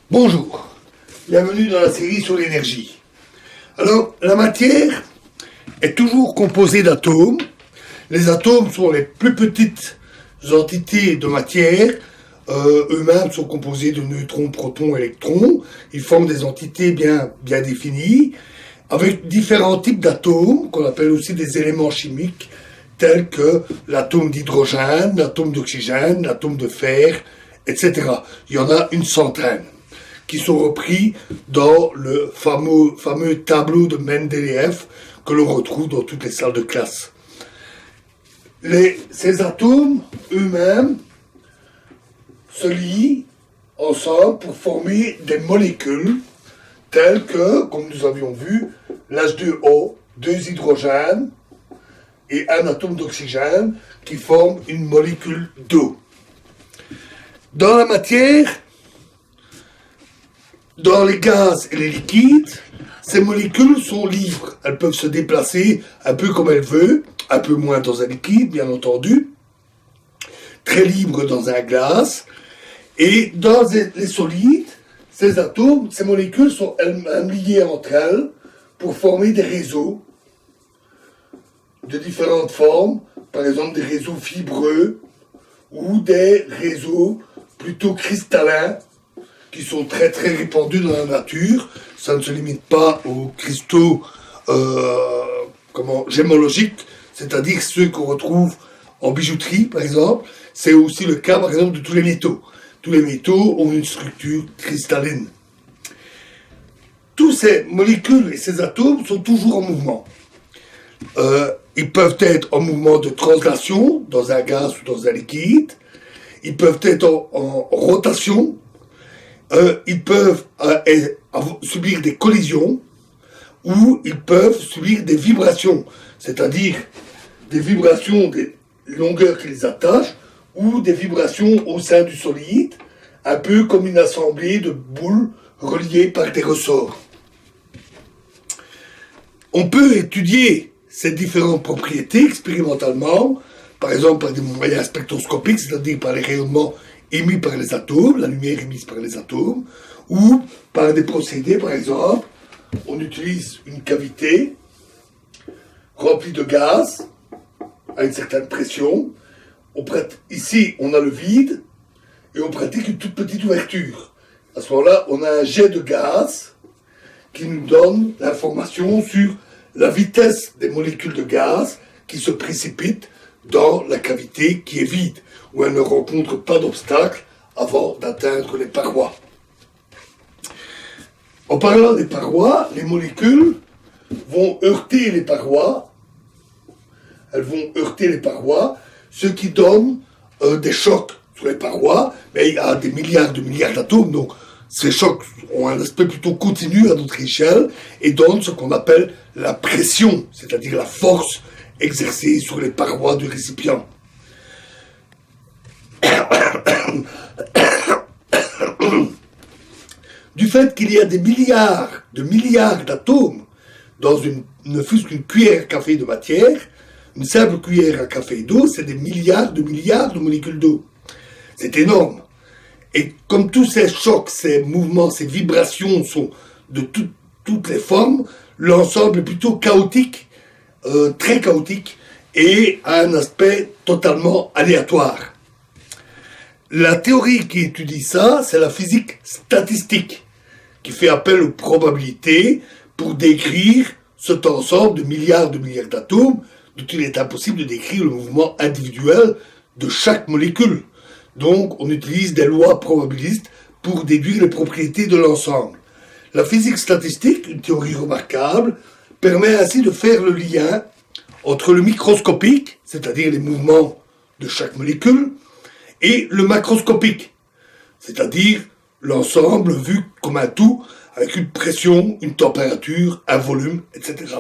Bonjour, bienvenue dans la série sur l'énergie. Alors, la matière est toujours composée d'atomes. Les atomes sont les plus petites entités de matière. Eux-mêmes sont composés de neutrons, protons, électrons. Ils forment des entités bien définies, avec différents types d'atomes, qu'on appelle aussi des éléments chimiques, tels que l'atome d'hydrogène, l'atome d'oxygène, l'atome de fer, etc. Il y en a une centaine qui sont repris dans le fameux tableau de Mendeleïev que l'on retrouve dans toutes les salles de classe. Ces atomes eux-mêmes se lient ensemble pour former des molécules telles que, comme nous avions vu, l'H2O, 2 hydrogènes et un atome d'oxygène qui forment une molécule d'eau. Dans la matière, dans les gaz et les liquides, ces molécules sont libres. Elles peuvent se déplacer un peu comme elles veulent, un peu moins dans un liquide, bien entendu, très libres dans un gaz. Et dans les solides, ces atomes, ces molécules sont elles-mêmes liées entre elles pour former des réseaux de différentes formes, par exemple des réseaux fibreux ou des réseaux plutôt cristallins, qui sont très répandus dans la nature. Ça ne se limite pas aux cristaux gémologiques, c'est-à-dire ceux qu'on retrouve en bijouterie, par exemple. C'est aussi le cas, par exemple, de tous les métaux. Tous les métaux ont une structure cristalline. Tous ces molécules et ces atomes sont toujours en mouvement. Ils peuvent être en mouvement de translation dans un gaz ou dans un liquide. Ils peuvent être en rotation. Ils peuvent subir des collisions ou ils peuvent subir des vibrations, c'est-à-dire des vibrations des longueurs qui les attachent ou des vibrations au sein du solide, un peu comme une assemblée de boules reliées par des ressorts. On peut étudier ces différentes propriétés expérimentalement, par exemple par des moyens spectroscopiques, c'est-à-dire par les rayonnements émis par les atomes, la lumière émise par les atomes, ou par des procédés, par exemple, on utilise une cavité remplie de gaz à une certaine pression. Ici, on a le vide et on pratique une toute petite ouverture. À ce moment-là, on a un jet de gaz qui nous donne l'information sur la vitesse des molécules de gaz qui se précipitent dans la cavité qui est vide, où elle ne rencontre pas d'obstacle avant d'atteindre les parois. En parlant des parois, les molécules vont heurter les parois. Elles vont heurter les parois, ce qui donne des chocs sur les parois, mais il y a des milliards d'atomes, donc ces chocs ont un aspect plutôt continu à notre échelle et donnent ce qu'on appelle la pression, c'est-à-dire la force exercée sur les parois du récipient. Du fait qu'il y a des milliards d'atomes dans ne fût-ce qu'une cuillère à café de matière, une simple cuillère à café d'eau, c'est des milliards de molécules d'eau. C'est énorme. Et comme tous ces chocs, ces mouvements, ces vibrations sont de toutes les formes, l'ensemble est plutôt chaotique, très chaotique, et a un aspect totalement aléatoire. La théorie qui étudie ça, c'est la physique statistique, qui fait appel aux probabilités pour décrire cet ensemble de milliards d'atomes, dont il est impossible de décrire le mouvement individuel de chaque molécule. Donc, on utilise des lois probabilistes pour déduire les propriétés de l'ensemble. La physique statistique, une théorie remarquable, permet ainsi de faire le lien entre le microscopique, c'est-à-dire les mouvements de chaque molécule, et le macroscopique, c'est-à-dire l'ensemble vu comme un tout, avec une pression, une température, un volume, etc.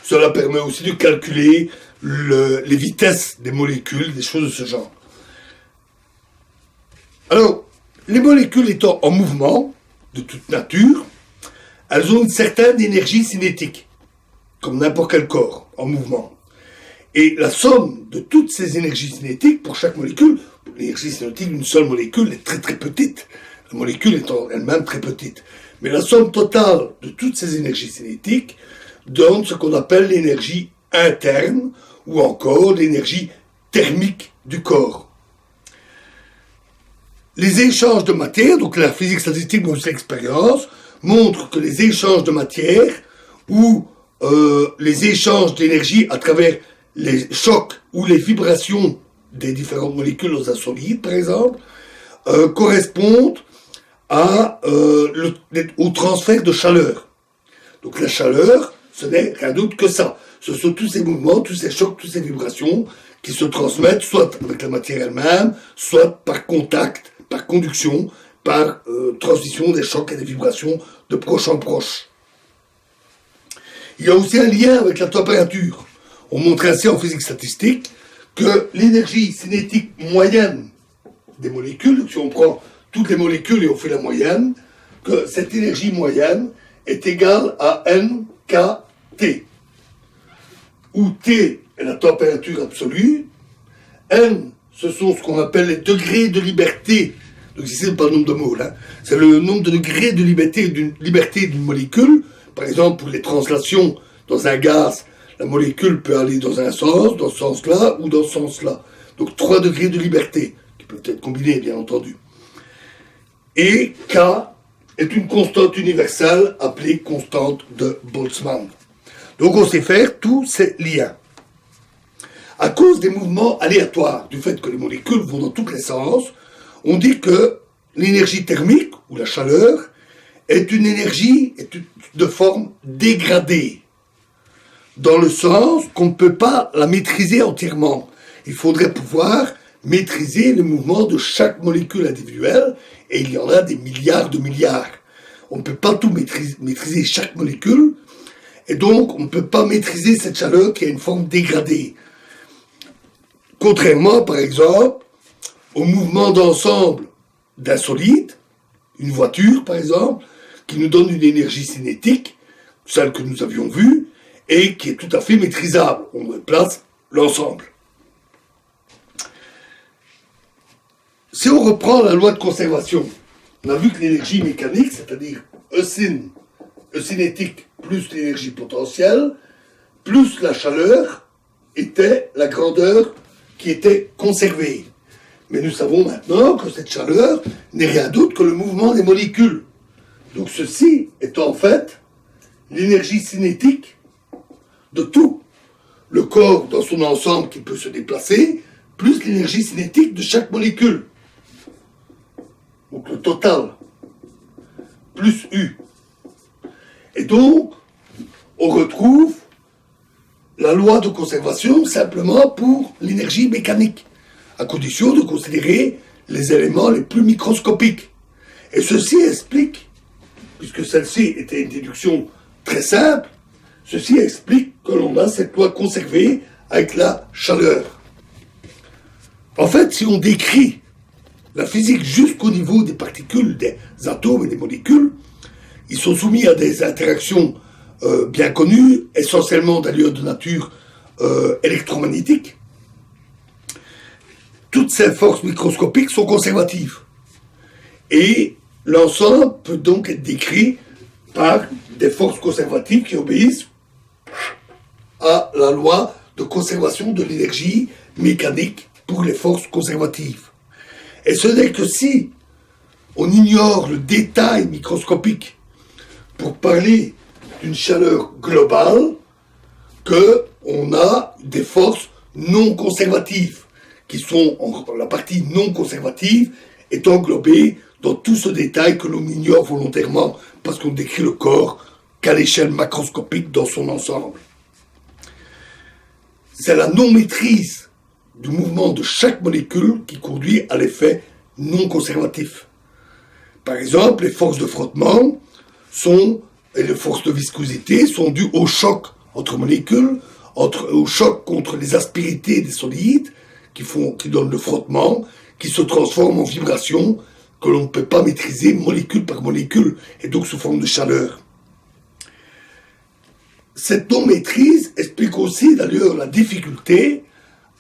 Cela permet aussi de calculer les vitesses des molécules, des choses de ce genre. Alors, les molécules étant en mouvement, de toute nature, elles ont une certaine énergie cinétique, comme n'importe quel corps en mouvement. Et la somme de toutes ces énergies cinétiques pour chaque molécule, l'énergie cinétique d'une seule molécule est très petite. la molécule étant elle-même très petite. Mais la somme totale de toutes ces énergies cinétiques donne ce qu'on appelle l'énergie interne ou encore l'énergie thermique du corps. Les échanges de matière, donc la physique statistique dans cette expérience, montrent que les échanges de matière ou les échanges d'énergie à travers les chocs ou les vibrations des différentes molécules dans un solide, par exemple, correspondent au transfert de chaleur. Donc la chaleur, ce n'est rien d'autre que ça. Ce sont tous ces mouvements, tous ces chocs, toutes ces vibrations qui se transmettent soit avec la matière elle-même, soit par contact, par conduction, par transmission des chocs et des vibrations de proche en proche. Il y a aussi un lien avec la température. On montre ainsi en physique statistique que l'énergie cinétique moyenne des molécules, si on prend toutes les molécules et on fait la moyenne, que cette énergie moyenne est égale à nkt, où T est la température absolue, N, ce sont ce qu'on appelle les degrés de liberté. Donc ici, c'est pas le nombre de moles, hein. C'est le nombre de degrés de liberté d'une molécule. Par exemple, pour les translations dans un gaz, la molécule peut aller dans un sens, dans ce sens-là, ou dans ce sens-là. Donc 3 degrés de liberté, qui peuvent être combinés, bien entendu. Et K est une constante universelle appelée constante de Boltzmann. Donc on sait faire tous ces liens. À cause des mouvements aléatoires, du fait que les molécules vont dans tous les sens, on dit que l'énergie thermique, ou la chaleur, est une énergie de forme dégradée, dans le sens qu'on ne peut pas la maîtriser entièrement. Il faudrait pouvoir maîtriser le mouvement de chaque molécule individuelle, et il y en a des milliards de milliards. On ne peut pas tout maîtriser chaque molécule, et donc on ne peut pas maîtriser cette chaleur qui a une forme dégradée. Contrairement, par exemple, au mouvement d'ensemble d'un solide, une voiture par exemple, qui nous donne une énergie cinétique, celle que nous avions vue, et qui est tout à fait maîtrisable. On replace l'ensemble. Si on reprend la loi de conservation, on a vu que l'énergie mécanique, c'est-à-dire E cinétique plus l'énergie potentielle, plus la chaleur, était la grandeur qui était conservée. Mais nous savons maintenant que cette chaleur n'est rien d'autre que le mouvement des molécules. Donc ceci est en fait l'énergie cinétique de tout. Le corps dans son ensemble qui peut se déplacer, plus l'énergie cinétique de chaque molécule. Donc le total, plus U. Et donc, on retrouve la loi de conservation simplement pour l'énergie mécanique, à condition de considérer les éléments les plus microscopiques. Et ceci explique, puisque celle-ci était une déduction très simple, ceci explique que l'on a cette loi conservée avec la chaleur. En fait, si on décrit la physique jusqu'au niveau des particules, des atomes et des molécules, ils sont soumis à des interactions bien connues, essentiellement d'ailleurs de nature électromagnétique. Toutes ces forces microscopiques sont conservatives. Et l'ensemble peut donc être décrit par des forces conservatives qui obéissent à la loi de conservation de l'énergie mécanique pour les forces conservatives. Et ce n'est que si on ignore le détail microscopique pour parler d'une chaleur globale qu'on a des forces non conservatives, qui sont, la partie non conservative est englobée dans tout ce détail que l'on ignore volontairement parce qu'on décrit le corps qu'à l'échelle macroscopique dans son ensemble. C'est la non-maîtrise du mouvement de chaque molécule qui conduit à l'effet non conservatif. Par exemple, les forces de frottement et les forces de viscosité sont dues au choc entre molécules, au choc contre les aspérités des solides qui donnent le frottement, qui se transforment en vibrations que l'on ne peut pas maîtriser molécule par molécule, et donc sous forme de chaleur. Cette non-maîtrise explique aussi d'ailleurs la difficulté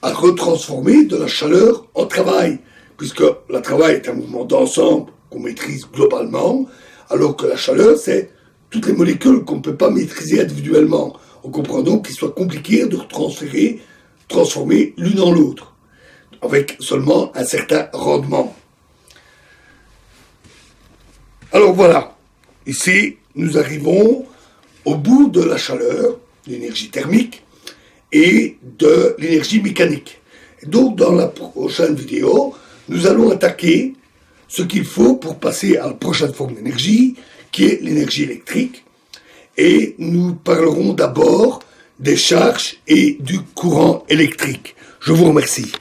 à retransformer de la chaleur en travail, puisque le travail est un mouvement d'ensemble qu'on maîtrise globalement, alors que la chaleur, c'est toutes les molécules qu'on ne peut pas maîtriser individuellement. On comprend donc qu'il soit compliqué de transformer l'une en l'autre, avec seulement un certain rendement. Alors voilà, ici, nous arrivons au bout de la chaleur, l'énergie thermique, et de l'énergie mécanique. Et donc, dans la prochaine vidéo, nous allons attaquer ce qu'il faut pour passer à la prochaine forme d'énergie, qui est l'énergie électrique. Et nous parlerons d'abord des charges et du courant électrique. Je vous remercie.